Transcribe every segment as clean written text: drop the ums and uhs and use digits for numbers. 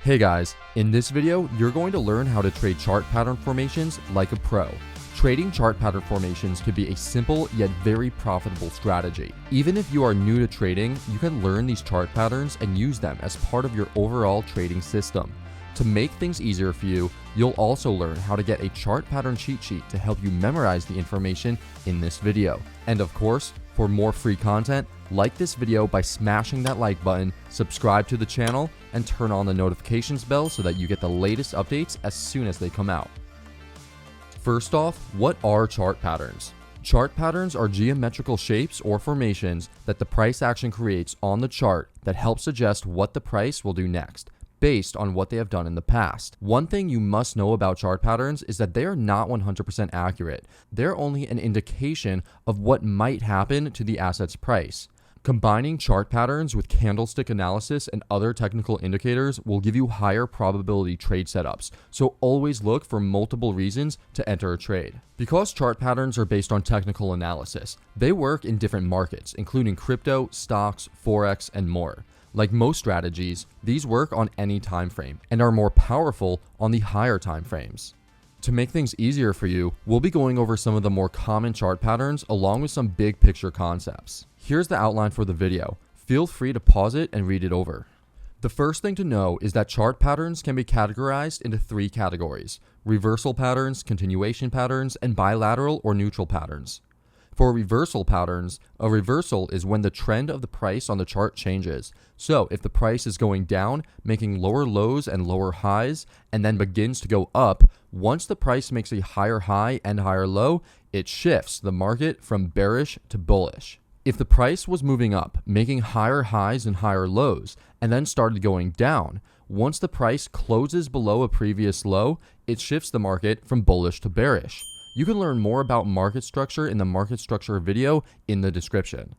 Hey guys, in this video, you're going to learn how to trade chart pattern formations like a pro. Trading chart pattern formations could be a simple yet very profitable strategy. Even if you are new to trading, you can learn these chart patterns and use them as part of your overall trading system. To make things easier for you, you'll also learn how to get a chart pattern cheat sheet to help you memorize the information in this video. And of course, for more free content, like this video by smashing that like button, subscribe to the channel, and turn on the notifications bell so that you get the latest updates as soon as they come out. First off, what are chart patterns? Chart patterns are geometrical shapes or formations that the price action creates on the chart that help suggest what the price will do next, based on what they have done in the past. One thing you must know about chart patterns is that they are not 100% accurate. They're only an indication of what might happen to the asset's price. Combining chart patterns with candlestick analysis and other technical indicators will give you higher probability trade setups, so always look for multiple reasons to enter a trade. Because chart patterns are based on technical analysis, they work in different markets, including crypto, stocks, forex, and more. Like most strategies, these work on any time frame and are more powerful on the higher time frames. To make things easier for you, we'll be going over some of the more common chart patterns along with some big picture concepts. Here's the outline for the video. Feel free to pause it and read it over. The first thing to know is that chart patterns can be categorized into three categories: reversal patterns, continuation patterns, and bilateral or neutral patterns. For reversal patterns, a reversal is when the trend of the price on the chart changes. So if the price is going down, making lower lows and lower highs, and then begins to go up, once the price makes a higher high and higher low, it shifts the market from bearish to bullish. If the price was moving up, making higher highs and higher lows, and then started going down, once the price closes below a previous low, it shifts the market from bullish to bearish. You can learn more about market structure in the market structure video in the description.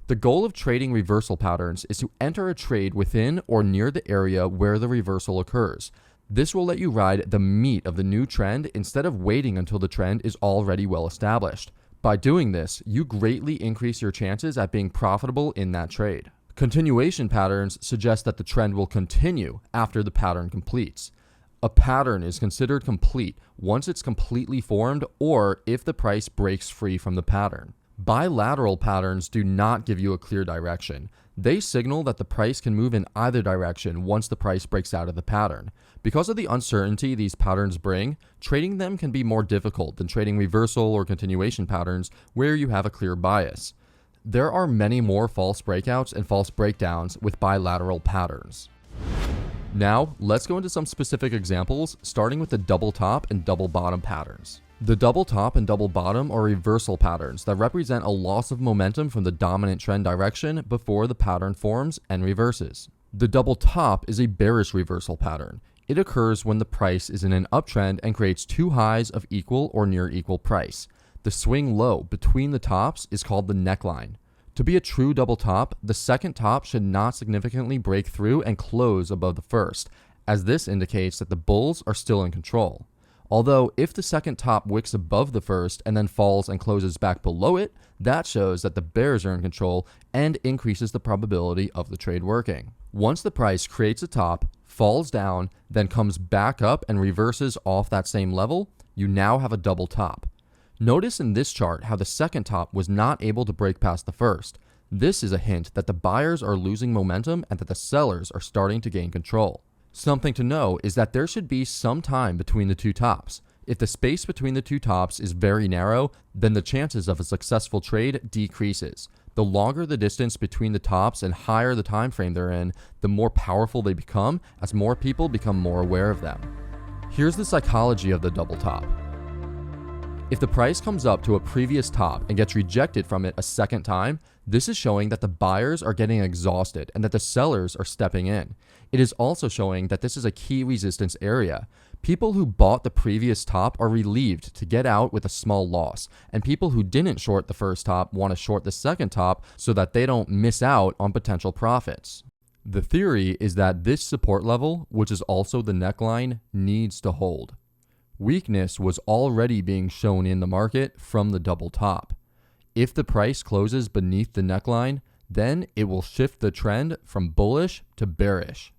The goal of trading reversal patterns is to enter a trade within or near the area where the reversal occurs. This will let you ride the meat of the new trend instead of waiting until the trend is already well established. By doing this, you greatly increase your chances at being profitable in that trade. Continuation patterns suggest that the trend will continue after the pattern completes. A pattern is considered complete once it's completely formed or if the price breaks free from the pattern. Bilateral patterns do not give you a clear direction. They signal that the price can move in either direction once the price breaks out of the pattern. Because of the uncertainty these patterns bring, trading them can be more difficult than trading reversal or continuation patterns where you have a clear bias. There are many more false breakouts and false breakdowns with bilateral patterns. Now, let's go into some specific examples, starting with the double top and double bottom patterns. The double top and double bottom are reversal patterns that represent a loss of momentum from the dominant trend direction before the pattern forms and reverses. The double top is a bearish reversal pattern. It occurs when the price is in an uptrend and creates two highs of equal or near equal price. The swing low between the tops is called the neckline. To be a true double top, the second top should not significantly break through and close above the first, as this indicates that the bulls are still in control. Although, if the second top wicks above the first and then falls and closes back below it, that shows that the bears are in control and increases the probability of the trade working. Once the price creates a top, falls down, then comes back up and reverses off that same level, you now have a double top. Notice in this chart how the second top was not able to break past the first. This is a hint that the buyers are losing momentum and that the sellers are starting to gain control. Something to know is that there should be some time between the two tops. If the space between the two tops is very narrow, then the chances of a successful trade decreases. The longer the distance between the tops and higher the time frame they're in, the more powerful they become as more people become more aware of them. Here's the psychology of the double top. If the price comes up to a previous top and gets rejected from it a second time, this is showing that the buyers are getting exhausted and that the sellers are stepping in. It is also showing that this is a key resistance area. People who bought the previous top are relieved to get out with a small loss, and people who didn't short the first top want to short the second top so that they don't miss out on potential profits. The theory is that this support level, which is also the neckline, needs to hold. Weakness was already being shown in the market from the double top. If the price closes beneath the neckline, then it will shift the trend from bullish to bearish.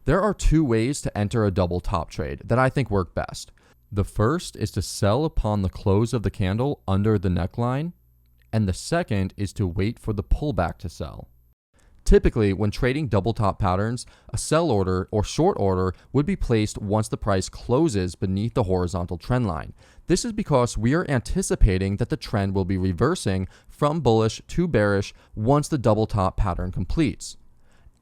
There are two ways to enter a double top trade that I think work best. The first is to sell upon the close of the candle under the neckline, and the second is to wait for the pullback to sell. Typically, when trading double top patterns, a sell order or short order would be placed once the price closes beneath the horizontal trend line. This is because we are anticipating that the trend will be reversing from bullish to bearish once the double top pattern completes.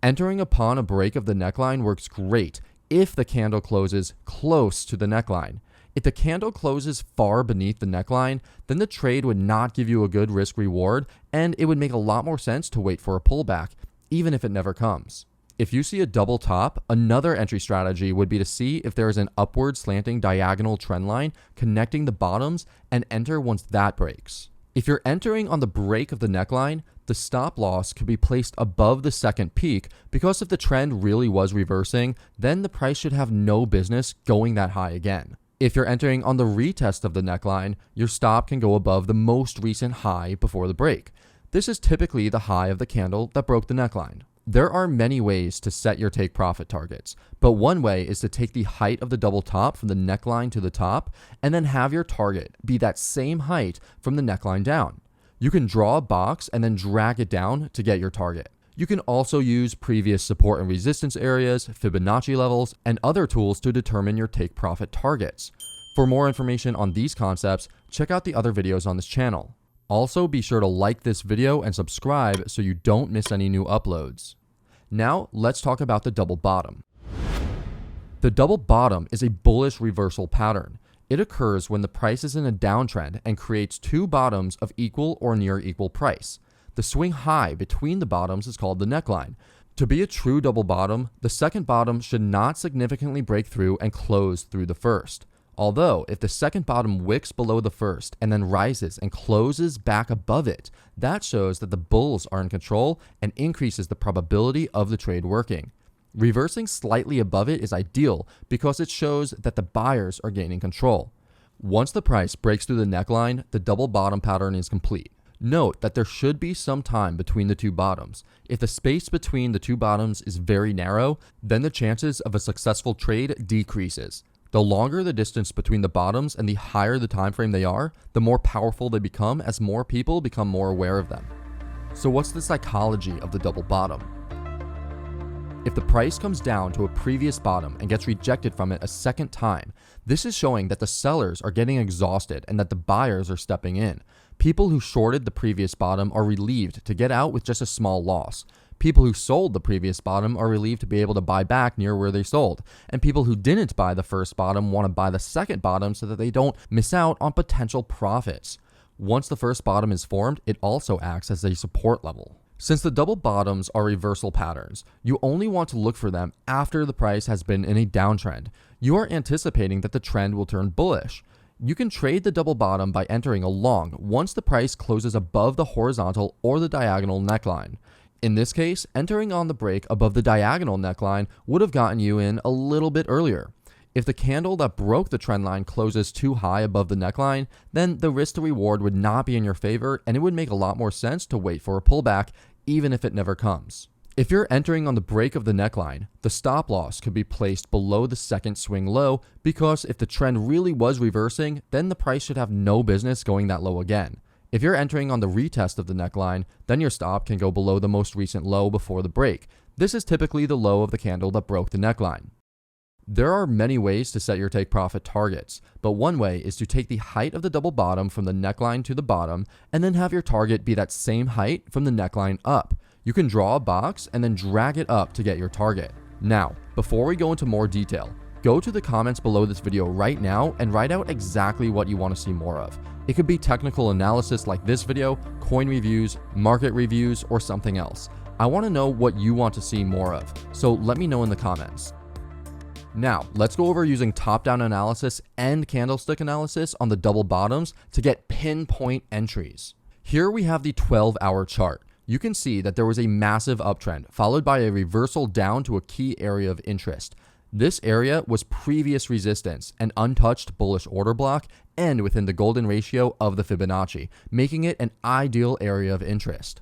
Entering upon a break of the neckline works great if the candle closes close to the neckline. If the candle closes far beneath the neckline, then the trade would not give you a good risk reward, and it would make a lot more sense to wait for a pullback, even if it never comes. If you see a double top, another entry strategy would be to see if there is an upward slanting diagonal trend line connecting the bottoms and enter once that breaks. If you're entering on the break of the neckline, the stop loss could be placed above the second peak because if the trend really was reversing, then the price should have no business going that high again. If you're entering on the retest of the neckline, your stop can go above the most recent high before the break. This is typically the high of the candle that broke the neckline. There are many ways to set your take profit targets, but one way is to take the height of the double top from the neckline to the top and then have your target be that same height from the neckline down. You can draw a box and then drag it down to get your target. You can also use previous support and resistance areas, Fibonacci levels, and other tools to determine your take profit targets. For more information on these concepts, check out the other videos on this channel. Also, be sure to like this video and subscribe so you don't miss any new uploads. Now, let's talk about the double bottom. The double bottom is a bullish reversal pattern. It occurs when the price is in a downtrend and creates two bottoms of equal or near equal price. The swing high between the bottoms is called the neckline. To be a true double bottom, the second bottom should not significantly break through and close through the first. Although, if the second bottom wicks below the first and then rises and closes back above it, that shows that the bulls are in control and increases the probability of the trade working. Reversing slightly above it is ideal because it shows that the buyers are gaining control. Once the price breaks through the neckline, the double bottom pattern is complete. Note that there should be some time between the two bottoms. If the space between the two bottoms is very narrow, then the chances of a successful trade decreases. The longer the distance between the bottoms and the higher the time frame they are, the more powerful they become as more people become more aware of them. So what's the psychology of the double bottom? If the price comes down to a previous bottom and gets rejected from it a second time, this is showing that the sellers are getting exhausted and that the buyers are stepping in. People who shorted the previous bottom are relieved to get out with just a small loss. People who sold the previous bottom are relieved to be able to buy back near where they sold. And people who didn't buy the first bottom want to buy the second bottom so that they don't miss out on potential profits. Once the first bottom is formed, it also acts as a support level. Since the double bottoms are reversal patterns, you only want to look for them after the price has been in a downtrend. You are anticipating that the trend will turn bullish. You can trade the double bottom by entering a long once the price closes above the horizontal or the diagonal neckline. In this case, entering on the break above the diagonal neckline would have gotten you in a little bit earlier. If the candle that broke the trend line closes too high above the neckline, then the risk to reward would not be in your favor and it would make a lot more sense to wait for a pullback, even if it never comes. If you're entering on the break of the neckline, the stop loss could be placed below the second swing low because if the trend really was reversing, then the price should have no business going that low again. If you're entering on the retest of the neckline, then your stop can go below the most recent low before the break. This is typically the low of the candle that broke the neckline. There are many ways to set your take profit targets, but one way is to take the height of the double bottom from the neckline to the bottom and then have your target be that same height from the neckline up. You can draw a box and then drag it up to get your target. Now, before we go into more detail, go to the comments below this video right now and write out exactly what you want to see more of. It could be technical analysis like this video, coin reviews, market reviews, or something else. I want to know what you want to see more of, so let me know in the comments. Now, let's go over using top-down analysis and candlestick analysis on the double bottoms to get pinpoint entries. Here we have the 12-hour chart. You can see that there was a massive uptrend followed by a reversal down to a key area of interest. This area was previous resistance, an untouched bullish order block, and within the golden ratio of the Fibonacci, making it an ideal area of interest.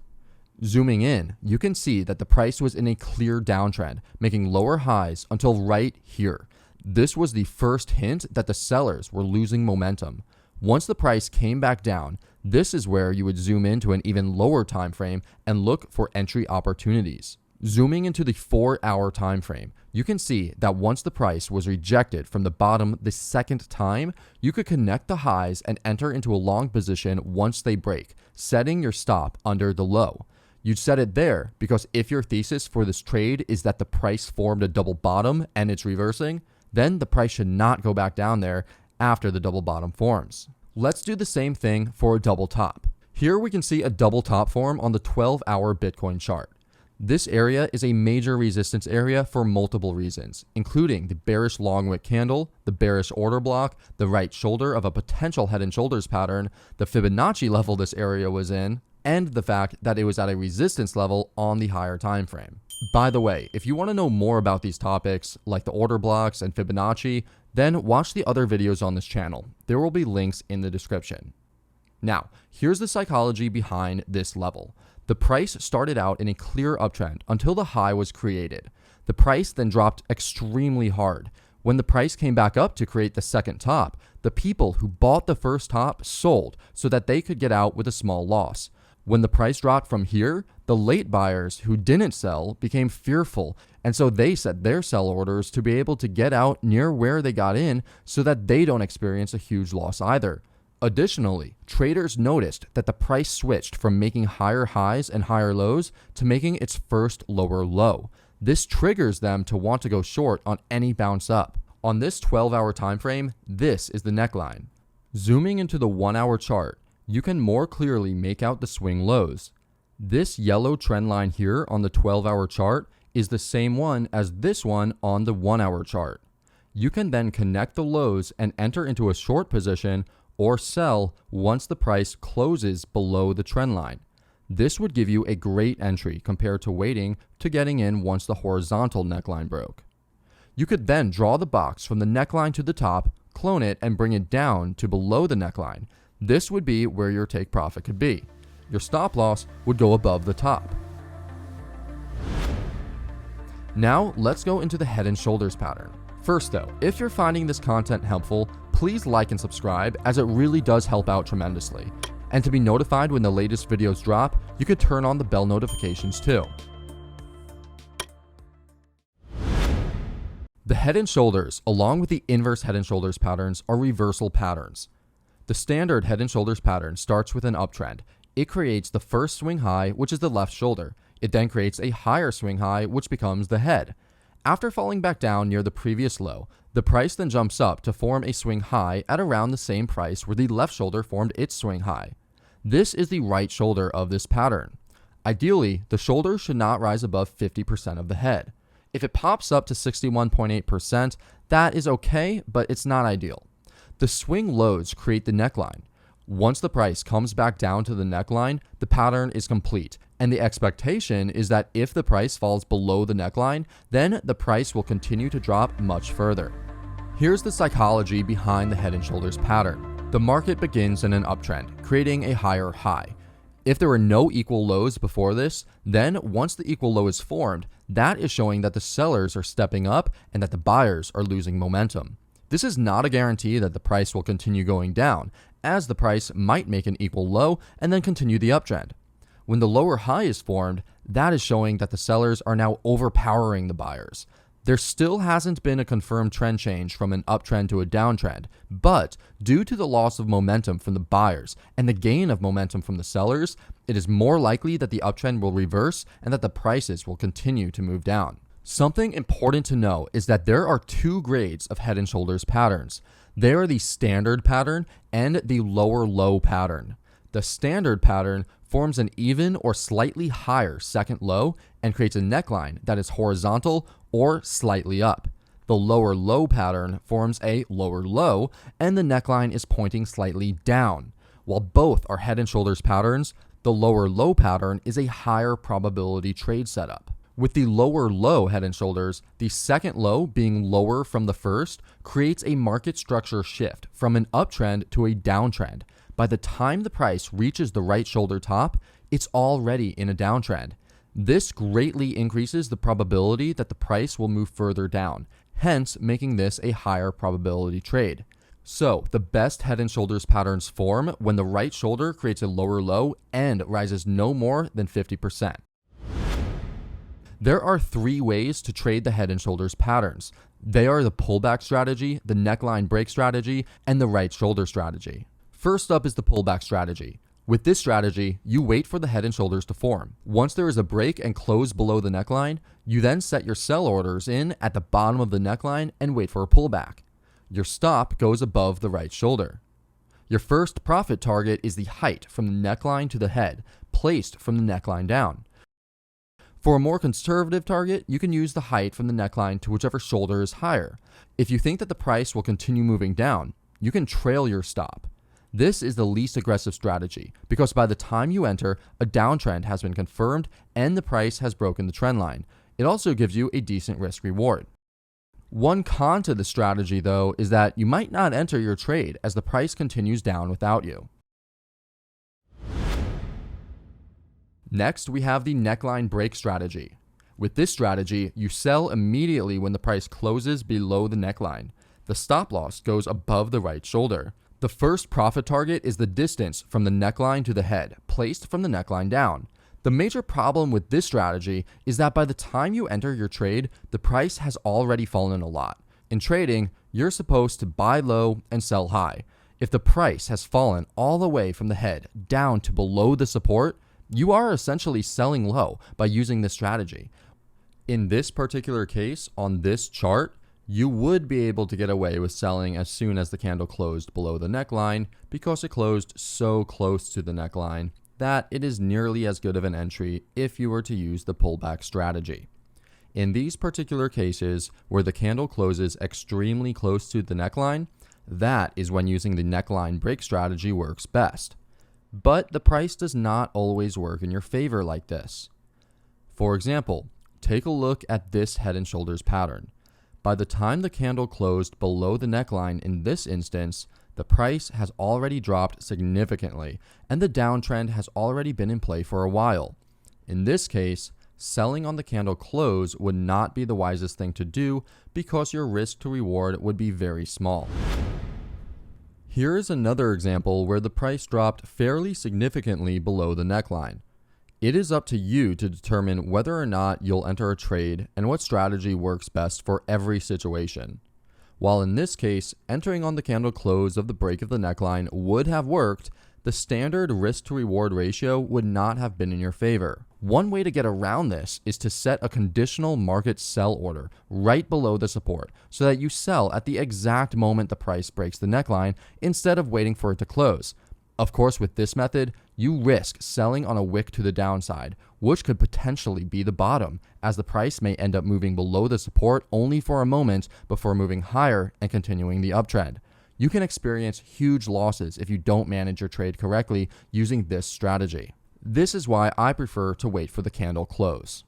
Zooming in, you can see that the price was in a clear downtrend, making lower highs until right here. This was the first hint that the sellers were losing momentum. Once the price came back down, this is where you would zoom into an even lower time frame and look for entry opportunities. Zooming into the 4-hour time frame, you can see that once the price was rejected from the bottom the second time, you could connect the highs and enter into a long position once they break, setting your stop under the low. You'd set it there because if your thesis for this trade is that the price formed a double bottom and it's reversing, then the price should not go back down there after the double bottom forms. Let's do the same thing for a double top. Here we can see a double top form on the 12-hour Bitcoin chart. This area is a major resistance area for multiple reasons, including the bearish long wick candle, the bearish order block, the right shoulder of a potential head and shoulders pattern, the Fibonacci level this area was in, and the fact that it was at a resistance level on the higher time frame. By the way, if you want to know more about these topics, like the order blocks and Fibonacci, then watch the other videos on this channel. There will be links in the description. Now, here's the psychology behind this level. The price started out in a clear uptrend until the high was created. The price then dropped extremely hard. When the price came back up to create the second top, the people who bought the first top sold so that they could get out with a small loss. When the price dropped from here, the late buyers who didn't sell became fearful, and so they set their sell orders to be able to get out near where they got in so that they don't experience a huge loss either. Additionally, traders noticed that the price switched from making higher highs and higher lows to making its first lower low. This triggers them to want to go short on any bounce up. On this 12-hour time frame, this is the neckline. Zooming into the 1-hour chart, you can more clearly make out the swing lows. This yellow trend line here on the 12-hour chart is the same one as this one on the 1-hour chart. You can then connect the lows and enter into a short position or sell once the price closes below the trend line. This would give you a great entry compared to waiting to getting in once the horizontal neckline broke. You could then draw the box from the neckline to the top, clone it, and bring it down to below the neckline. This would be where your take profit could be. Your stop loss would go above the top. Now let's go into the head and shoulders pattern. First though, if you're finding this content helpful, please like and subscribe as it really does help out tremendously. And to be notified when the latest videos drop, you could turn on the bell notifications too. The head and shoulders, along with the inverse head and shoulders patterns, are reversal patterns. The standard head and shoulders pattern starts with an uptrend. It creates the first swing high, which is the left shoulder. It then creates a higher swing high, which becomes the head. After falling back down near the previous low, the price then jumps up to form a swing high at around the same price where the left shoulder formed its swing high. This is the right shoulder of this pattern. Ideally, the shoulder should not rise above 50% of the head. If it pops up to 61.8%, that is okay, but it's not ideal. The swing lows create the neckline. Once the price comes back down to the neckline, the pattern is complete, and the expectation is that if the price falls below the neckline, then the price will continue to drop much further. Here's the psychology behind the head and shoulders pattern. The market begins in an uptrend, creating a higher high. If there were no equal lows before this, then once the equal low is formed, that is showing that the sellers are stepping up and that the buyers are losing momentum. This is not a guarantee that the price will continue going down, as the price might make an equal low and then continue the uptrend. When the lower high is formed, that is showing that the sellers are now overpowering the buyers. There still hasn't been a confirmed trend change from an uptrend to a downtrend, but due to the loss of momentum from the buyers and the gain of momentum from the sellers, it is more likely that the uptrend will reverse and that the prices will continue to move down. Something important to know is that there are two grades of head and shoulders patterns. They are the standard pattern and the lower low pattern. The standard pattern forms an even or slightly higher second low and creates a neckline that is horizontal or slightly up. The lower low pattern forms a lower low and the neckline is pointing slightly down. While both are head and shoulders patterns, the lower low pattern is a higher probability trade setup. With the lower low head and shoulders, the second low being lower from the first creates a market structure shift from an uptrend to a downtrend. By the time the price reaches the right shoulder top, it's already in a downtrend. This greatly increases the probability that the price will move further down, hence making this a higher probability trade. So, the best head and shoulders patterns form when the right shoulder creates a lower low and rises no more than 50%. There are 3 ways to trade the head and shoulders patterns. They are the pullback strategy, the neckline break strategy, and the right shoulder strategy. First up is the pullback strategy. With this strategy, you wait for the head and shoulders to form. Once there is a break and close below the neckline, you then set your sell orders in at the bottom of the neckline and wait for a pullback. Your stop goes above the right shoulder. Your first profit target is the height from the neckline to the head, placed from the neckline down. For a more conservative target, you can use the height from the neckline to whichever shoulder is higher. If you think that the price will continue moving down, you can trail your stop. This is the least aggressive strategy because by the time you enter, a downtrend has been confirmed and the price has broken the trend line. It also gives you a decent risk reward. One con to this strategy, though, is that you might not enter your trade as the price continues down without you. Next, we have the neckline break strategy. With this strategy, you sell immediately when the price closes below the neckline. The stop loss goes above the right shoulder. The first profit target is the distance from the neckline to the head, placed from the neckline down. The major problem with this strategy is that by the time you enter your trade, the price has already fallen a lot. In trading, you're supposed to buy low and sell high. If the price has fallen all the way from the head down to below the support, you are essentially selling low by using this strategy. In this particular case, on this chart, you would be able to get away with selling as soon as the candle closed below the neckline because it closed so close to the neckline that it is nearly as good of an entry if you were to use the pullback strategy. In these particular cases where the candle closes extremely close to the neckline, that is when using the neckline break strategy works best. But the price does not always work in your favor like this. For example, take a look at this head and shoulders pattern. By the time the candle closed below the neckline in this instance, the price has already dropped significantly and the downtrend has already been in play for a while. In this case, selling on the candle close would not be the wisest thing to do because your risk to reward would be very small. Here is another example where the price dropped fairly significantly below the neckline. It is up to you to determine whether or not you'll enter a trade and what strategy works best for every situation. While in this case, entering on the candle close of the break of the neckline would have worked, the standard risk to reward ratio would not have been in your favor. One way to get around this is to set a conditional market sell order right below the support so that you sell at the exact moment the price breaks the neckline instead of waiting for it to close. Of course, with this method, you risk selling on a wick to the downside, which could potentially be the bottom, as the price may end up moving below the support only for a moment before moving higher and continuing the uptrend. You can experience huge losses if you don't manage your trade correctly using this strategy. This is why I prefer to wait for the candle close.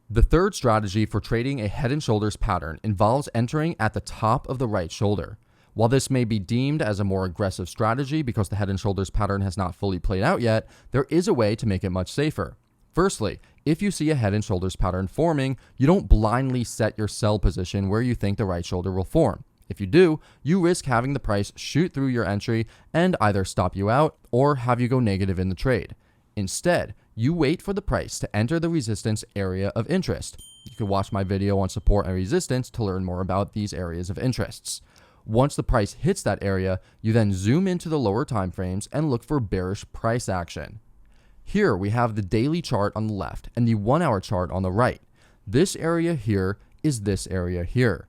The third strategy for trading a head and shoulders pattern involves entering at the top of the right shoulder. While this may be deemed as a more aggressive strategy because the head and shoulders pattern has not fully played out yet, there is a way to make it much safer. Firstly, if you see a head and shoulders pattern forming, you don't blindly set your sell position where you think the right shoulder will form. If you do, you risk having the price shoot through your entry and either stop you out or have you go negative in the trade. Instead, you wait for the price to enter the resistance area of interest. You can watch my video on support and resistance to learn more about these areas of interests. Once the price hits that area, you then zoom into the lower time frames and look for bearish price action. Here we have the daily chart on the left and the 1 hour chart on the right. This area here is this area here.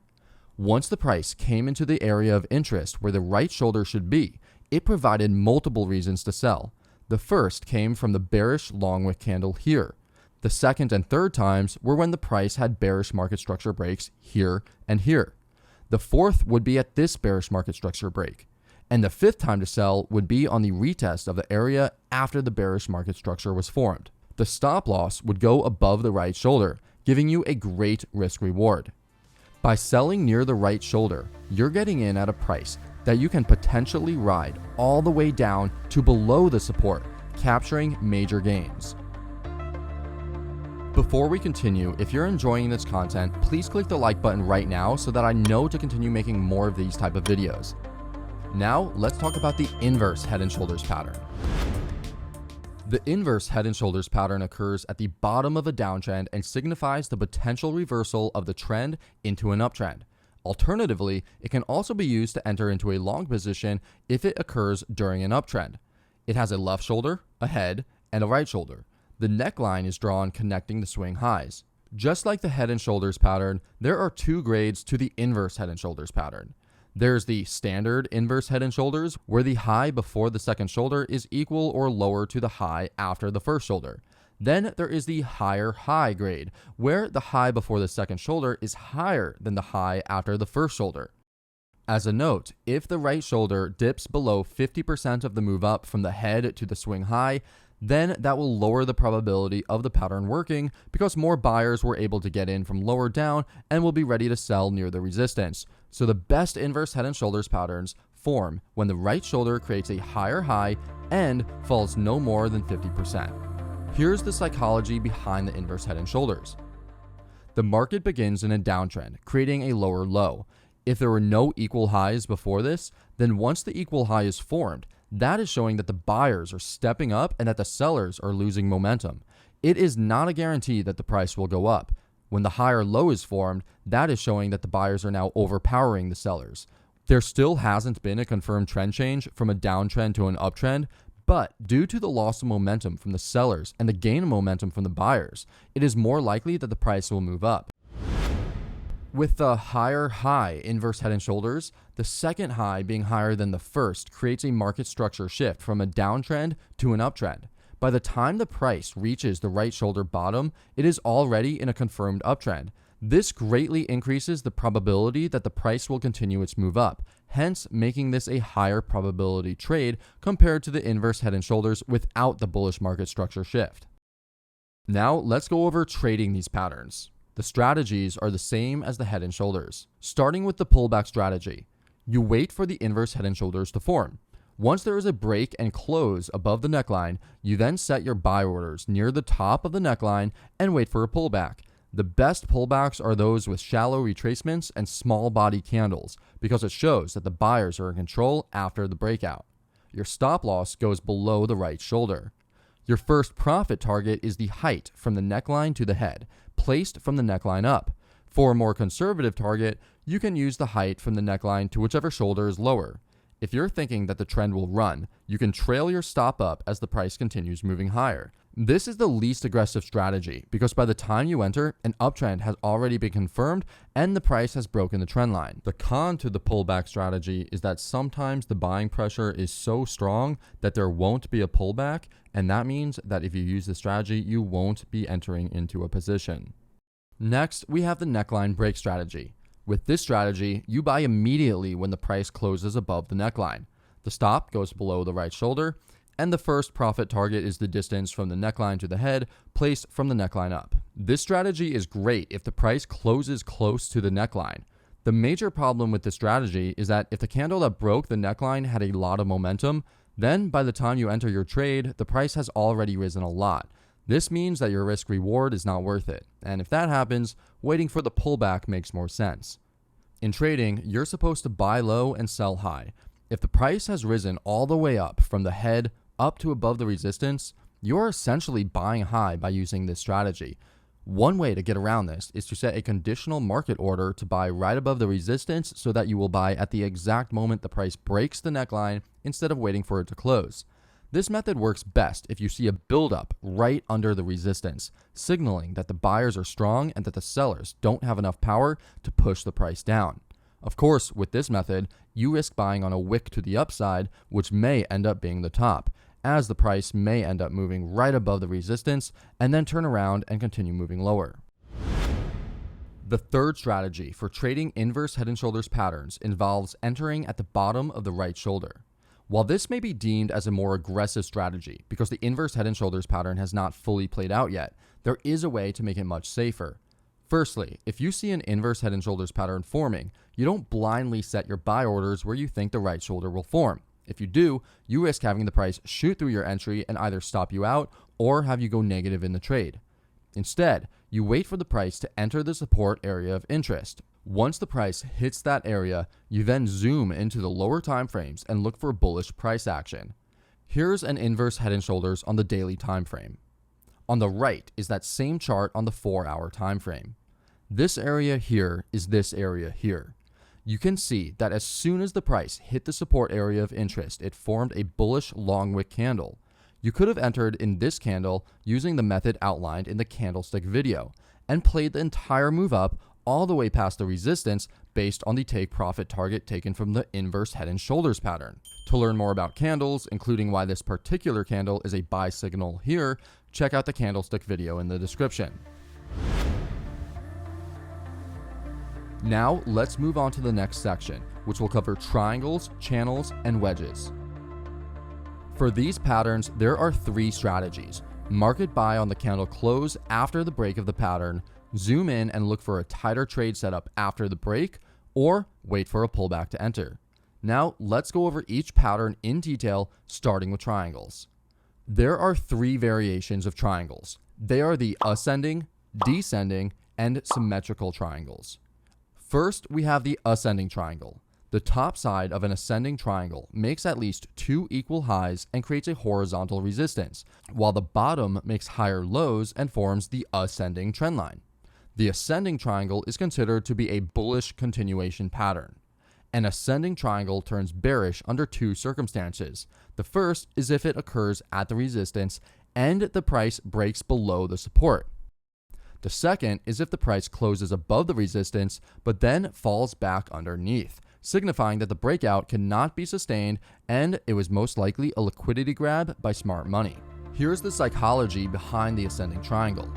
Once the price came into the area of interest where the right shoulder should be, it provided multiple reasons to sell. The first came from the bearish long wick candle here. The second and third times were when the price had bearish market structure breaks here and here. The fourth would be at this bearish market structure break. And the fifth time to sell would be on the retest of the area after the bearish market structure was formed. The stop loss would go above the right shoulder, giving you a great risk reward. By selling near the right shoulder, you're getting in at a price that you can potentially ride all the way down to below the support, capturing major gains. Before we continue, if you're enjoying this content, please click the like button right now so that I know to continue making more of these type of videos. Now, let's talk about the inverse head and shoulders pattern. The inverse head and shoulders pattern occurs at the bottom of a downtrend and signifies the potential reversal of the trend into an uptrend. Alternatively, it can also be used to enter into a long position if it occurs during an uptrend. It has a left shoulder, a head, and a right shoulder. The neckline is drawn connecting the swing highs. Just like the head and shoulders pattern, there are two grades to the inverse head and shoulders pattern. There's the standard inverse head and shoulders, where the high before the second shoulder is equal or lower to the high after the first shoulder. Then there is the higher high grade, where the high before the second shoulder is higher than the high after the first shoulder. As a note, if the right shoulder dips below 50% of the move up from the head to the swing high, then that will lower the probability of the pattern working because more buyers were able to get in from lower down and will be ready to sell near the resistance. So the best inverse head and shoulders patterns form when the right shoulder creates a higher high and falls no more than 50%. Here's the psychology behind the inverse head and shoulders. The market begins in a downtrend, creating a lower low. If there were no equal highs before this, then once the equal high is formed, that is showing that the buyers are stepping up and that the sellers are losing momentum. It is not a guarantee that the price will go up. When the higher low is formed, that is showing that the buyers are now overpowering the sellers. There still hasn't been a confirmed trend change from a downtrend to an uptrend, but due to the loss of momentum from the sellers and the gain of momentum from the buyers, it is more likely that the price will move up. With the higher high inverse head and shoulders, the second high being higher than the first creates a market structure shift from a downtrend to an uptrend. By the time the price reaches the right shoulder bottom, it is already in a confirmed uptrend. This greatly increases the probability that the price will continue its move up, hence making this a higher probability trade compared to the inverse head and shoulders without the bullish market structure shift. Now let's go over trading these patterns. The strategies are the same as the head and shoulders. Starting with the pullback strategy, you wait for the inverse head and shoulders to form. Once there is a break and close above the neckline, you then set your buy orders near the top of the neckline and wait for a pullback. The best pullbacks are those with shallow retracements and small body candles because it shows that the buyers are in control after the breakout. Your stop loss goes below the right shoulder. Your first profit target is the height from the neckline to the head, placed from the neckline up. For a more conservative target, you can use the height from the neckline to whichever shoulder is lower. If you're thinking that the trend will run, you can trail your stop up as the price continues moving higher. This is the least aggressive strategy because by the time you enter, an uptrend has already been confirmed and the price has broken the trend line. The con to the pullback strategy is that sometimes the buying pressure is so strong that there won't be a pullback, and that means that if you use this strategy, you won't be entering into a position. Next, we have the neckline break strategy. With this strategy, you buy immediately when the price closes above the neckline. The stop goes below the right shoulder, and the first profit target is the distance from the neckline to the head, placed from the neckline up. This strategy is great if the price closes close to the neckline. The major problem with this strategy is that if the candle that broke the neckline had a lot of momentum, then by the time you enter your trade, the price has already risen a lot. This means that your risk reward is not worth it, and if that happens, waiting for the pullback makes more sense. In trading, you're supposed to buy low and sell high. If the price has risen all the way up from the head up to above the resistance, you're essentially buying high by using this strategy. One way to get around this is to set a conditional market order to buy right above the resistance so that you will buy at the exact moment the price breaks the neckline instead of waiting for it to close. This method works best if you see a buildup right under the resistance, signaling that the buyers are strong and that the sellers don't have enough power to push the price down. Of course, with this method, you risk buying on a wick to the upside, which may end up being the top, as the price may end up moving right above the resistance and then turn around and continue moving lower. The third strategy for trading inverse head and shoulders patterns involves entering at the bottom of the right shoulder. While this may be deemed as a more aggressive strategy because the inverse head and shoulders pattern has not fully played out yet, there is a way to make it much safer. Firstly, if you see an inverse head and shoulders pattern forming, you don't blindly set your buy orders where you think the right shoulder will form. If you do, you risk having the price shoot through your entry and either stop you out or have you go negative in the trade. Instead, you wait for the price to enter the support area of interest. Once the price hits that area, you then zoom into the lower time frames and look for bullish price action. Here's an inverse head and shoulders on the daily time frame. On the right is that same chart on the 4-hour time frame. This area here is this area here. You can see that as soon as the price hit the support area of interest, it formed a bullish long wick candle. You could have entered in this candle using the method outlined in the candlestick video and played the entire move up all the way past the resistance based on the take profit target taken from the inverse head and shoulders pattern. To learn more about candles, including why this particular candle is a buy signal here, check out the candlestick video in the description. Now let's move on to the next section, which will cover triangles, channels, and wedges. For these patterns, there are 3 strategies. Market buy on the candle close after the break of the pattern, zoom in and look for a tighter trade setup after the break, or wait for a pullback to enter. Now let's go over each pattern in detail, starting with triangles. There are 3 variations of triangles. They are the ascending, descending, and symmetrical triangles. First, we have the ascending triangle. The top side of an ascending triangle makes at least 2 equal highs and creates a horizontal resistance, while the bottom makes higher lows and forms the ascending trend line. The ascending triangle is considered to be a bullish continuation pattern. An ascending triangle turns bearish under 2 circumstances. The first is if it occurs at the resistance and the price breaks below the support. The second is if the price closes above the resistance but then falls back underneath, signifying that the breakout cannot be sustained and it was most likely a liquidity grab by smart money. Here's the psychology behind the ascending triangle.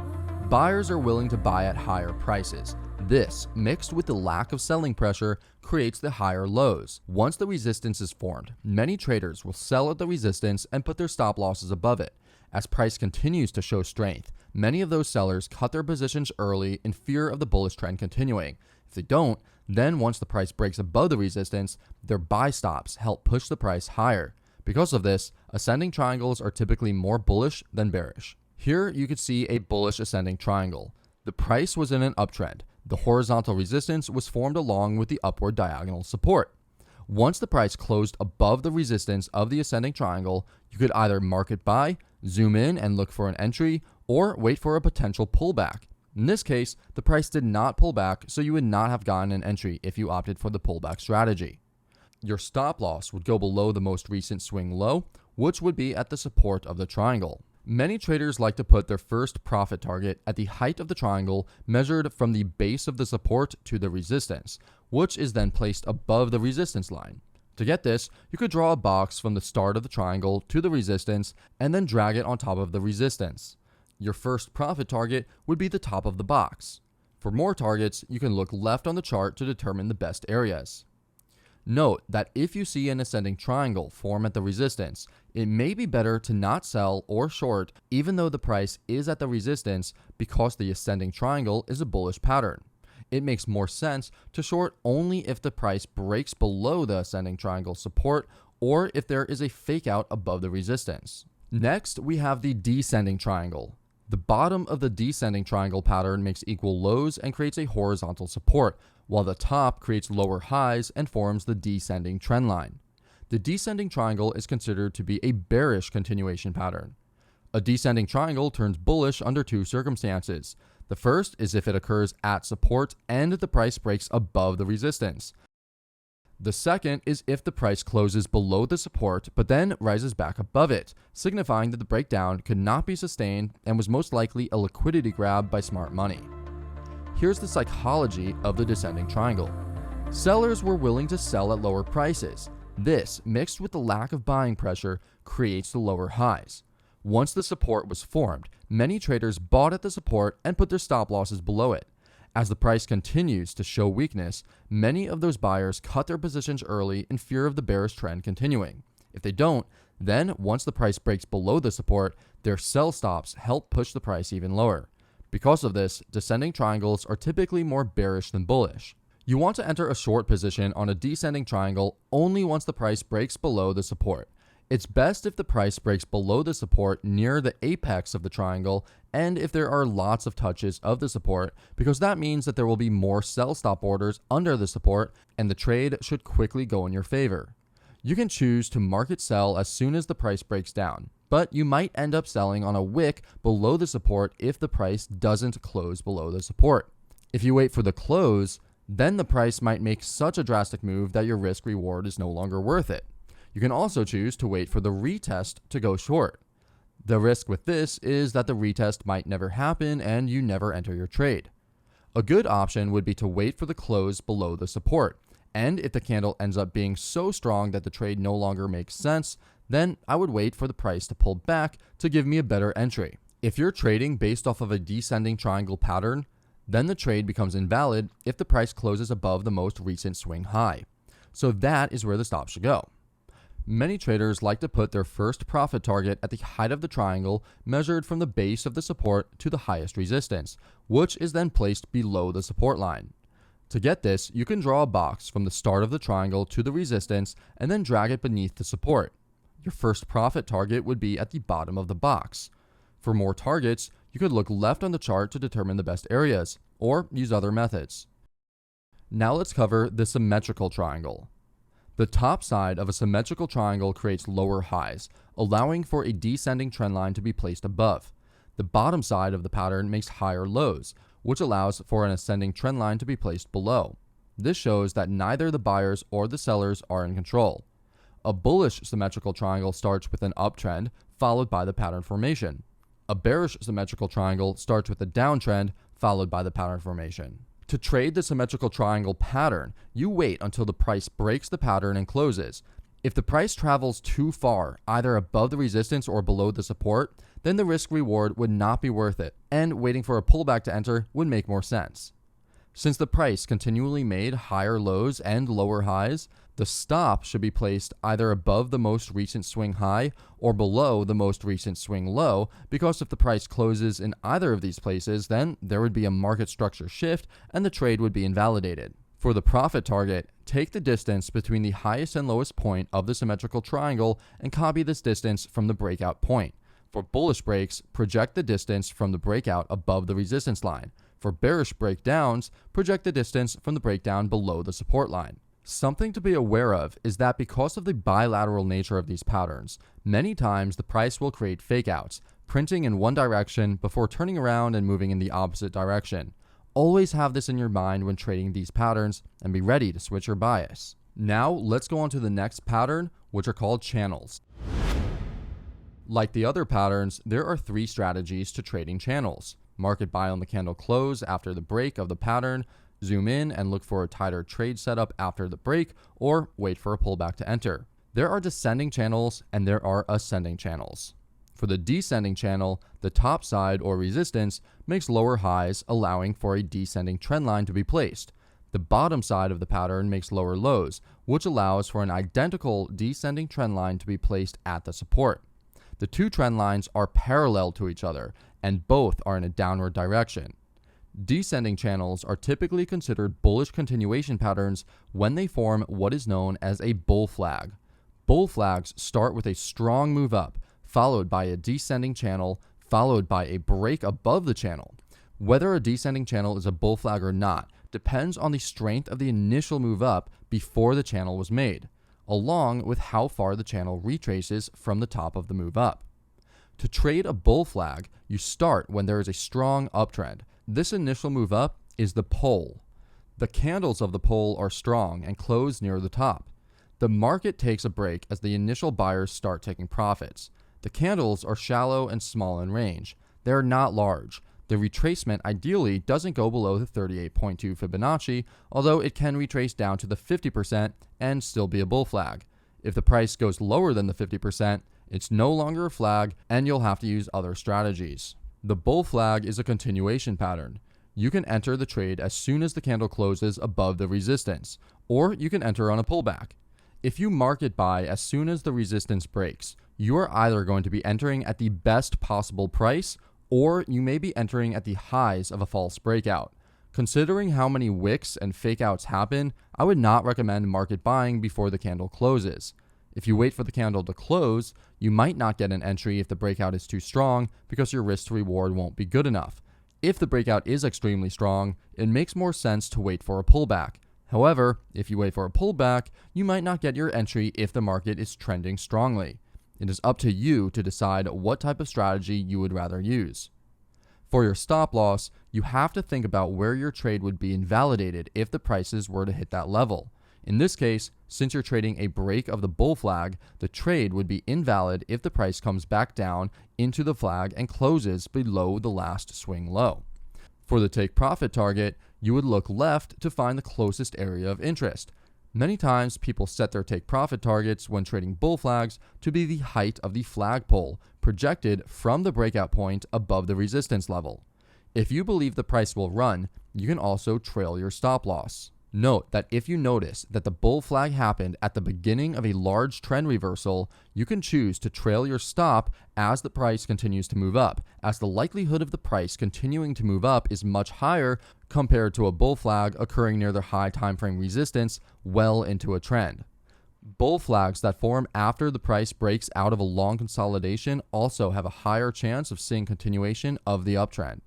Buyers are willing to buy at higher prices. This, mixed with the lack of selling pressure, creates the higher lows. Once the resistance is formed, many traders will sell at the resistance and put their stop losses above it. As price continues to show strength, many of those sellers cut their positions early in fear of the bullish trend continuing. If they don't, then once the price breaks above the resistance, their buy stops help push the price higher. Because of this, ascending triangles are typically more bullish than bearish. Here you could see a bullish ascending triangle. The price was in an uptrend. The horizontal resistance was formed along with the upward diagonal support. Once the price closed above the resistance of the ascending triangle, you could either market buy, zoom in and look for an entry, or wait for a potential pullback. In this case, the price did not pull back, so you would not have gotten an entry if you opted for the pullback strategy. Your stop loss would go below the most recent swing low, which would be at the support of the triangle. Many traders like to put their first profit target at the height of the triangle measured from the base of the support to the resistance, which is then placed above the resistance line. To get this, you could draw a box from the start of the triangle to the resistance and then drag it on top of the resistance. Your first profit target would be the top of the box. For more targets, you can look left on the chart to determine the best areas. Note that if you see an ascending triangle form at the resistance, it may be better to not sell or short even though the price is at the resistance because the ascending triangle is a bullish pattern. It makes more sense to short only if the price breaks below the ascending triangle support or if there is a fake out above the resistance. Next, we have the descending triangle. The bottom of the descending triangle pattern makes equal lows and creates a horizontal support, while the top creates lower highs and forms the descending trend line. The descending triangle is considered to be a bearish continuation pattern. A descending triangle turns bullish under 2 circumstances. The first is if it occurs at support and the price breaks above the resistance. The second is if the price closes below the support but then rises back above it, signifying that the breakdown could not be sustained and was most likely a liquidity grab by smart money. Here's the psychology of the descending triangle. Sellers were willing to sell at lower prices. This, mixed with the lack of buying pressure, creates the lower highs. Once the support was formed, many traders bought at the support and put their stop losses below it. As the price continues to show weakness, many of those buyers cut their positions early in fear of the bearish trend continuing. If they don't, then once the price breaks below the support, their sell stops help push the price even lower. Because of this, descending triangles are typically more bearish than bullish. You want to enter a short position on a descending triangle only once the price breaks below the support. It's best if the price breaks below the support near the apex of the triangle and if there are lots of touches of the support, because that means that there will be more sell stop orders under the support and the trade should quickly go in your favor. You can choose to market sell as soon as the price breaks down, but you might end up selling on a wick below the support if the price doesn't close below the support. If you wait for the close, then the price might make such a drastic move that your risk reward is no longer worth it. You can also choose to wait for the retest to go short. The risk with this is that the retest might never happen and you never enter your trade. A good option would be to wait for the close below the support, and if the candle ends up being so strong that the trade no longer makes sense, then I would wait for the price to pull back to give me a better entry. If you're trading based off of a descending triangle pattern, then the trade becomes invalid if the price closes above the most recent swing high. So that is where the stop should go. Many traders like to put their first profit target at the height of the triangle measured from the base of the support to the highest resistance, which is then placed below the support line. To get this, you can draw a box from the start of the triangle to the resistance and then drag it beneath the support. Your first profit target would be at the bottom of the box. For more targets, you could look left on the chart to determine the best areas, or use other methods. Now let's cover the symmetrical triangle. The top side of a symmetrical triangle creates lower highs, allowing for a descending trend line to be placed above. The bottom side of the pattern makes higher lows, which allows for an ascending trend line to be placed below. This shows that neither the buyers or the sellers are in control. A bullish symmetrical triangle starts with an uptrend, followed by the pattern formation. A bearish symmetrical triangle starts with a downtrend, followed by the pattern formation. To trade the symmetrical triangle pattern, you wait until the price breaks the pattern and closes. If the price travels too far, either above the resistance or below the support, then the risk reward would not be worth it, and waiting for a pullback to enter would make more sense. Since the price continually made higher lows and lower highs, the stop should be placed either above the most recent swing high or below the most recent swing low, because if the price closes in either of these places, then there would be a market structure shift and the trade would be invalidated. For the profit target, take the distance between the highest and lowest point of the symmetrical triangle and copy this distance from the breakout point. For bullish breaks, project the distance from the breakout above the resistance line. For bearish breakdowns, project the distance from the breakdown below the support line. Something to be aware of is that because of the bilateral nature of these patterns, many times the price will create fakeouts, printing in one direction before turning around and moving in the opposite direction. Always have this in your mind when trading these patterns and be ready to switch your bias. Now let's go on to the next pattern, which are called channels. Like the other patterns, there are three strategies to trading channels. Market buy on the candle close after the break of the pattern, zoom in and look for a tighter trade setup after the break, or wait for a pullback to enter. There are descending channels and there are ascending channels. For the descending channel, the top side or resistance makes lower highs, allowing for a descending trend line to be placed. The bottom side of the pattern makes lower lows, which allows for an identical descending trend line to be placed at the support. The two trend lines are parallel to each other, and both are in a downward direction. Descending channels are typically considered bullish continuation patterns when they form what is known as a bull flag. Bull flags start with a strong move up, followed by a descending channel, followed by a break above the channel. Whether a descending channel is a bull flag or not depends on the strength of the initial move up before the channel was made, along with how far the channel retraces from the top of the move up. To trade a bull flag, you start when there is a strong uptrend. This initial move up is the pole. The candles of the pole are strong and close near the top. The market takes a break as the initial buyers start taking profits. The candles are shallow and small in range. They are not large. The retracement ideally doesn't go below the 38.2 Fibonacci, although it can retrace down to the 50% and still be a bull flag. If the price goes lower than the 50%, it's no longer a flag and you'll have to use other strategies. The bull flag is a continuation pattern. You can enter the trade as soon as the candle closes above the resistance, or you can enter on a pullback. If you market buy as soon as the resistance breaks, you are either going to be entering at the best possible price, or you may be entering at the highs of a false breakout. Considering how many wicks and fake outs happen, I would not recommend market buying before the candle closes. If you wait for the candle to close, you might not get an entry if the breakout is too strong because your risk to reward won't be good enough. If the breakout is extremely strong, it makes more sense to wait for a pullback. However, if you wait for a pullback, you might not get your entry if the market is trending strongly. It is up to you to decide what type of strategy you would rather use. For your stop loss, you have to think about where your trade would be invalidated if the prices were to hit that level. In this case, since you're trading a break of the bull flag, the trade would be invalid if the price comes back down into the flag and closes below the last swing low. For the take profit target, you would look left to find the closest area of interest. Many times people set their take profit targets when trading bull flags to be the height of the flagpole, projected from the breakout point above the resistance level. If you believe the price will run, you can also trail your stop loss. Note that if you notice that the bull flag happened at the beginning of a large trend reversal, you can choose to trail your stop as the price continues to move up, as the likelihood of the price continuing to move up is much higher compared to a bull flag occurring near the high timeframe resistance well into a trend. Bull flags that form after the price breaks out of a long consolidation also have a higher chance of seeing continuation of the uptrend.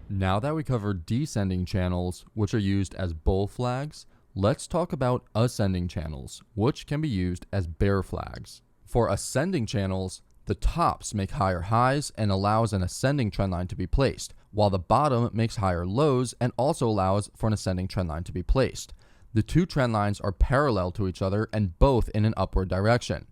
Now that we covered descending channels, which are used as bull flags, let's talk about ascending channels, which can be used as bear flags. For ascending channels, the tops make higher highs and allows an ascending trendline to be placed, while the bottom makes higher lows and also allows for an ascending trendline to be placed. The two trendlines are parallel to each other and both in an upward direction.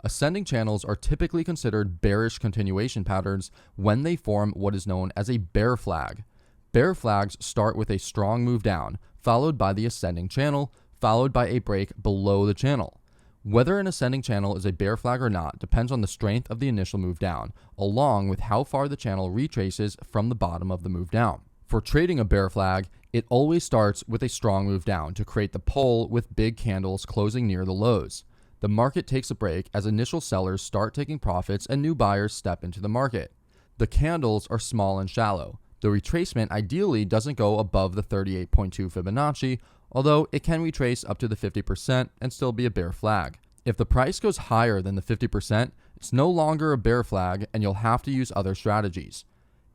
Ascending channels are typically considered bearish continuation patterns when they form what is known as a bear flag. Bear flags start with a strong move down, followed by the ascending channel, followed by a break below the channel. Whether an ascending channel is a bear flag or not depends on the strength of the initial move down, along with how far the channel retraces from the bottom of the move down. For trading a bear flag, it always starts with a strong move down to create the pull with big candles closing near the lows. The market takes a break as initial sellers start taking profits and new buyers step into the market. The candles are small and shallow. The retracement ideally doesn't go above the 38.2 Fibonacci, although it can retrace up to the 50% and still be a bear flag. If the price goes higher than the 50%, it's no longer a bear flag and you'll have to use other strategies.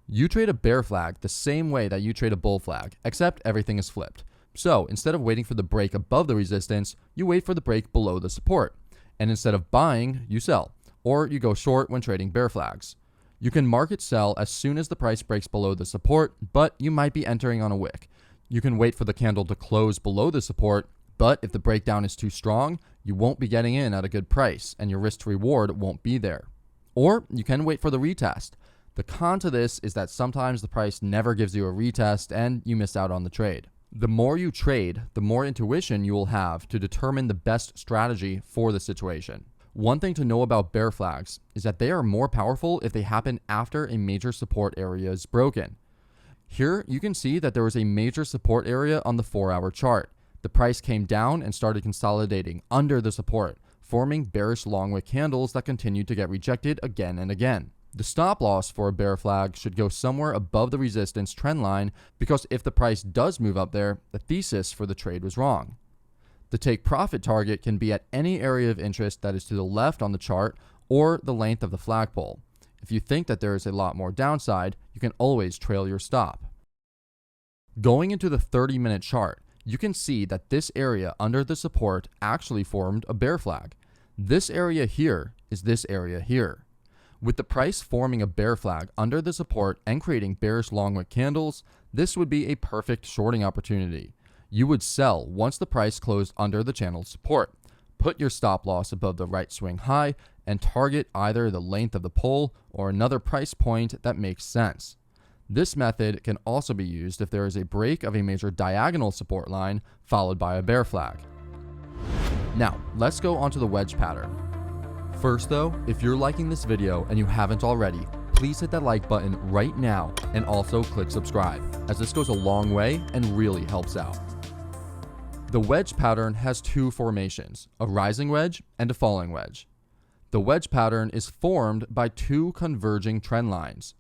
You trade a bear flag the same way that you trade a bull flag, except everything is flipped. So instead of waiting for the break above the resistance, you wait for the break below the support. And instead of buying, you sell, or you go short when trading bear flags. You can market sell as soon as the price breaks below the support, but you might be entering on a wick. You can wait for the candle to close below the support, but if the breakdown is too strong, you won't be getting in at a good price and your risk to reward won't be there. Or you can wait for the retest. The con to this is that sometimes the price never gives you a retest and you miss out on the trade. The more you trade, the more intuition you will have to determine the best strategy for the situation. One thing to know about bear flags is that they are more powerful if they happen after a major support area is broken. Here you can see that there was a major support area on the 4-hour chart. The price came down and started consolidating under the support, forming bearish long wick candles that continued to get rejected again and again. The stop loss for a bear flag should go somewhere above the resistance trend line because if the price does move up there, the thesis for the trade was wrong. The take profit target can be at any area of interest that is to the left on the chart or the length of the flagpole. If you think that there is a lot more downside, you can always trail your stop. Going into the 30-minute chart, you can see that this area under the support actually formed a bear flag. This area here is this area here. With the price forming a bear flag under the support and creating bearish long wick candles, this would be a perfect shorting opportunity. You would sell once the price closed under the channel support. Put your stop loss above the right swing high and target either the length of the pole or another price point that makes sense. This method can also be used if there is a break of a major diagonal support line followed by a bear flag. Now, let's go onto the wedge pattern. First though, if you're liking this video and you haven't already, please hit that like button right now and also click subscribe, as this goes a long way and really helps out. The wedge pattern has two formations, a rising wedge and a falling wedge. The wedge pattern is formed by two converging trend lines.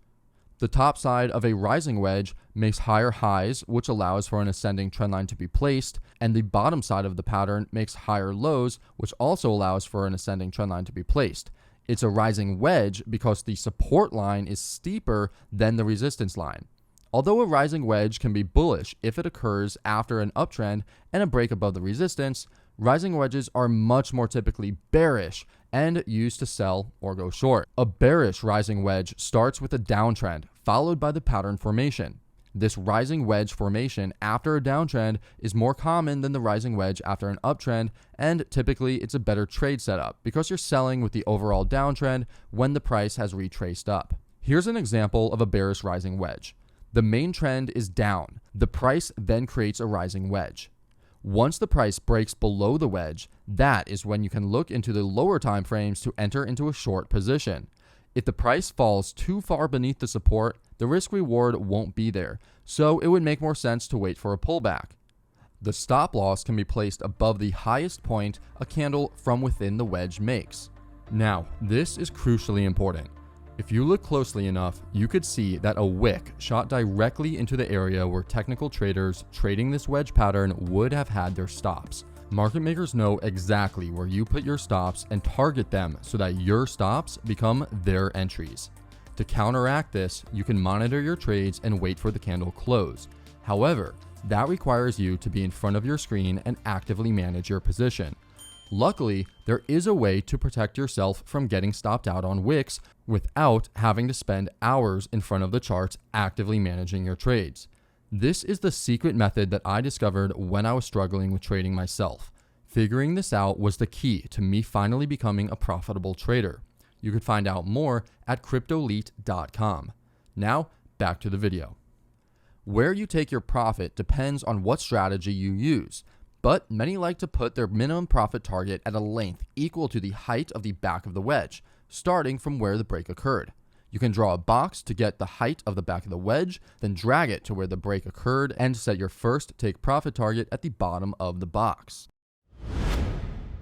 The top side of a rising wedge makes higher highs, which allows for an ascending trendline to be placed, and the bottom side of the pattern makes higher lows, which also allows for an ascending trendline to be placed. It's a rising wedge because the support line is steeper than the resistance line. Although a rising wedge can be bullish if it occurs after an uptrend and a break above the resistance, rising wedges are much more typically bearish and used to sell or go short. A bearish rising wedge starts with a downtrend, followed by the pattern formation. This rising wedge formation after a downtrend is more common than the rising wedge after an uptrend, and typically it's a better trade setup because you're selling with the overall downtrend when the price has retraced up. Here's an example of a bearish rising wedge. The main trend is down. The price then creates a rising wedge. Once the price breaks below the wedge, that is when you can look into the lower time frames to enter into a short position. If the price falls too far beneath the support, the risk reward won't be there, so it would make more sense to wait for a pullback. The stop loss can be placed above the highest point a candle from within the wedge makes. Now, this is crucially important. If you look closely enough, you could see that a wick shot directly into the area where technical traders trading this wedge pattern would have had their stops. Market makers know exactly where you put your stops and target them so that your stops become their entries. To counteract this, you can monitor your trades and wait for the candle close. However, that requires you to be in front of your screen and actively manage your position. Luckily, there is a way to protect yourself from getting stopped out on wicks without having to spend hours in front of the charts actively managing your trades. This is the secret method that I discovered when I was struggling with trading myself. Figuring this out was the key to me finally becoming a profitable trader. You can find out more at cryptolite.com. Now, back to the video. Where you take your profit depends on what strategy you use, but many like to put their minimum profit target at a length equal to the height of the back of the wedge, starting from where the break occurred. You can draw a box to get the height of the back of the wedge, then drag it to where the break occurred and set your first take profit target at the bottom of the box.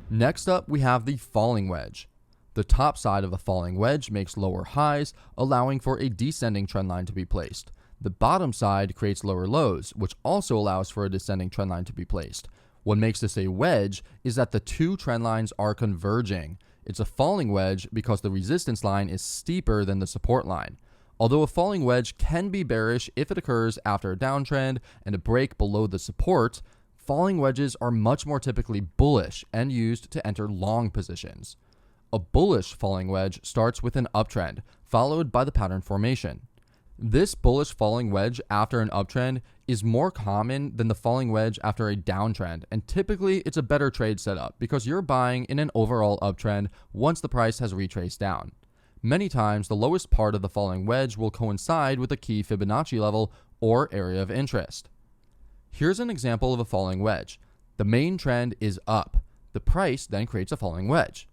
Next up, we have the falling wedge. The top side of the falling wedge makes lower highs, allowing for a descending trendline to be placed. The bottom side creates lower lows, which also allows for a descending trendline to be placed. What makes this a wedge is that the two trend lines are converging. It's a falling wedge because the resistance line is steeper than the support line. Although a falling wedge can be bearish if it occurs after a downtrend and a break below the support, falling wedges are much more typically bullish and used to enter long positions. A bullish falling wedge starts with an uptrend, followed by the pattern formation. This bullish falling wedge after an uptrend is more common than the falling wedge after a downtrend, and typically it's a better trade setup because you're buying in an overall uptrend once the price has retraced down. Many times, the lowest part of the falling wedge will coincide with a key Fibonacci level or area of interest. Here's an example of a falling wedge. The main trend is up. The price then creates a falling wedge.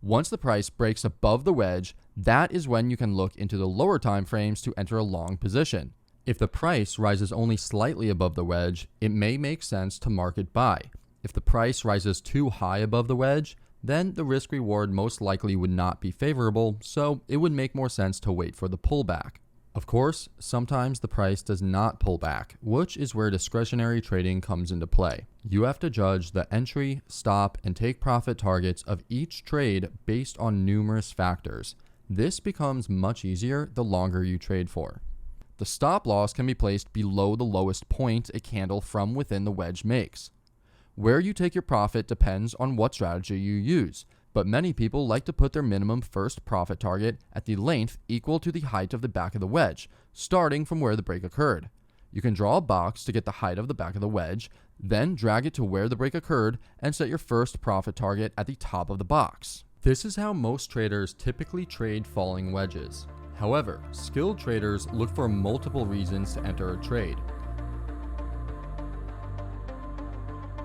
Once the price breaks above the wedge, that is when you can look into the lower time frames to enter a long position. If the price rises only slightly above the wedge, it may make sense to market buy. If the price rises too high above the wedge, then the risk reward most likely would not be favorable, so it would make more sense to wait for the pullback. Of course, sometimes the price does not pull back, which is where discretionary trading comes into play. You have to judge the entry, stop, and take profit targets of each trade based on numerous factors. This becomes much easier the longer you trade for. The stop loss can be placed below the lowest point a candle from within the wedge makes. Where you take your profit depends on what strategy you use, but many people like to put their minimum first profit target at the length equal to the height of the back of the wedge, starting from where the break occurred. You can draw a box to get the height of the back of the wedge, then drag it to where the break occurred and set your first profit target at the top of the box. This is how most traders typically trade falling wedges. However, skilled traders look for multiple reasons to enter a trade.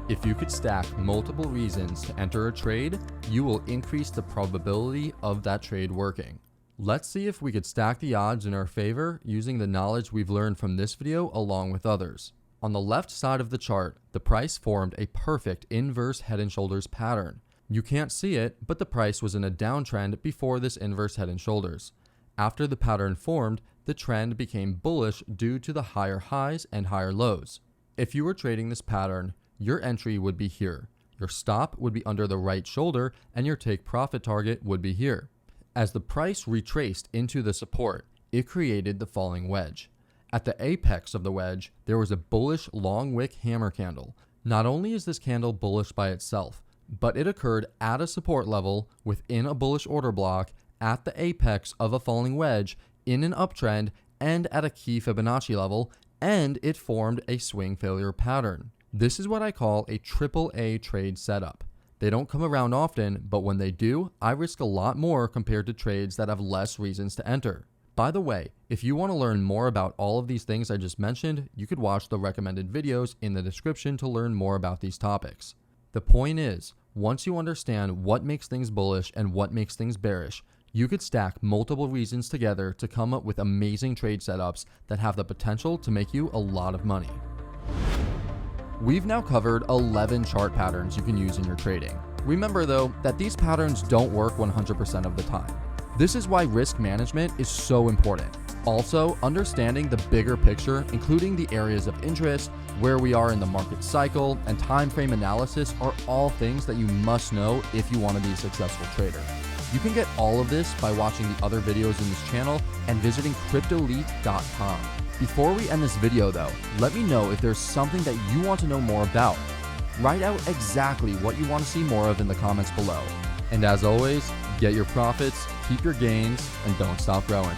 If you could stack multiple reasons to enter a trade, you will increase the probability of that trade working. Let's see if we could stack the odds in our favor using the knowledge we've learned from this video along with others. On the left side of the chart, the price formed a perfect inverse head and shoulders pattern. You can't see it, but the price was in a downtrend before this inverse head and shoulders. After the pattern formed, the trend became bullish due to the higher highs and higher lows. If you were trading this pattern, your entry would be here, your stop would be under the right shoulder, and your take profit target would be here. As the price retraced into the support, it created the falling wedge. At the apex of the wedge, there was a bullish long wick hammer candle. Not only is this candle bullish by itself, but it occurred at a support level within a bullish order block at the apex of a falling wedge in an uptrend and at a key Fibonacci level, and it formed a swing failure pattern. This is what I call a AAA trade setup. They don't come around often, but when they do, I risk a lot more compared to trades that have less reasons to enter. By the way, if you want to learn more about all of these things I just mentioned, you could watch the recommended videos in the description to learn more about these topics. The point is, once you understand what makes things bullish and what makes things bearish, you could stack multiple reasons together to come up with amazing trade setups that have the potential to make you a lot of money. We've now covered 11 chart patterns you can use in your trading. Remember though, that these patterns don't work 100% of the time. This is why risk management is so important. Also, understanding the bigger picture, including the areas of interest, where we are in the market cycle, and time frame analysis are all things that you must know if you want to be a successful trader. You can get all of this by watching the other videos in this channel and visiting cryptoleap.com. Before we end this video though, let me know if there's something that you want to know more about. Write out exactly what you want to see more of in the comments below. And as always, get your profits, keep your gains, and don't stop growing.